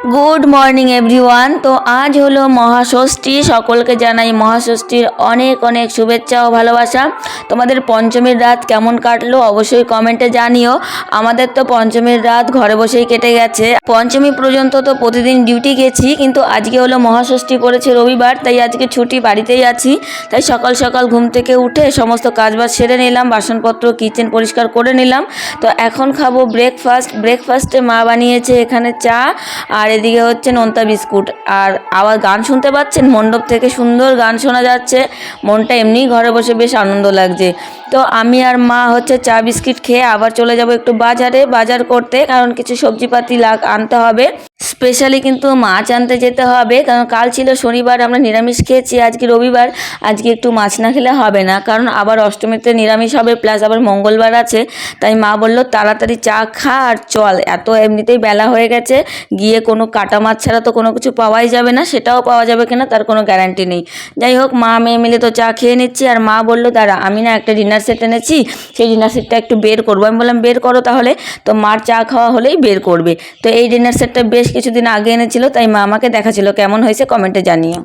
Good morning everyone. তো আজ হলো মহাষষ্ঠী, সকলকে জানাই মহাষষ্ঠীর অনেক অনেক শুভেচ্ছা ও ভালোবাসা। তোমাদের পঞ্চমীর রাত কেমন কাটলো অবশ্যই কমেন্টে জানিও। আমাদের তো পঞ্চমীর রাত ঘরে বসেই কেটে গেছে। পঞ্চমী পর্যন্ত তো প্রতিদিন ডিউটি গেছি, কিন্তু আজকে হলো মহাষষ্ঠী পড়েছে রবিবার, তাই আজকে ছুটি, বাড়িতেই আছি। তাই সকাল সকাল ঘুম থেকে উঠে সমস্ত কাজবাজ সেরে নিলাম, বাসনপত্র কিচেন পরিষ্কার করে নিলাম। তো এখন খাবো ব্রেকফাস্টে মা বানিয়েছে এখানে চা, আর এদিকে হচ্ছে নোনতা বিস্কুট। আর আবার গান শুনতে পাচ্ছেন, মণ্ডপ থেকে সুন্দর গান শোনা যাচ্ছে। মনটা এমনিই ঘরে বসে বেশ আনন্দ লাগছে। তো আমি আর মা হচ্ছে চা বিস্কিট খেয়ে আবার চলে যাব একটু বাজার করতে, কারণ কিছু সবজিপাতি আনতে হবে। স্পেশালি কিন্তু মাছ আনতে যেতে হবে, কারণ কাল ছিল শনিবার, আমরা নিরামিষ খেয়েছি। আজকে রবিবার, আজকে একটু মাছ না খেলে হবে না, কারণ আবার অষ্টমীতে নিরামিষ হবে, প্লাস আবার মঙ্গলবার আছে। তাই মা বললো তাড়াতাড়ি চা খা আর চল, এত এমনিতেই বেলা হয়ে গেছে, গিয়ে কোনো কাটা মাছ ছাড়া তো কোনো কিছু পাওয়াই যাবে না, সেটাও পাওয়া যাবে কিনা তার কোনো গ্যারান্টি নেই। যাই হোক, মা মেয়ে মিলে তো চা খেয়ে নিচ্ছি। আর মা বললো দাঁড়া, আমি না একটা ডিনার সেট এনেছি, সেই ডিনার সেটটা একটু বের করবো। আমি বললাম বের করো তাহলে। তো মার চা খাওয়া হলেই বের করবে। তো এই ডিনার সেটটা বেশ কিছুদিন আগে এনেছিল, তাই মা আমাকে দেখাচ্ছিল, কেমন হয়েছে কমেন্টে জানিও।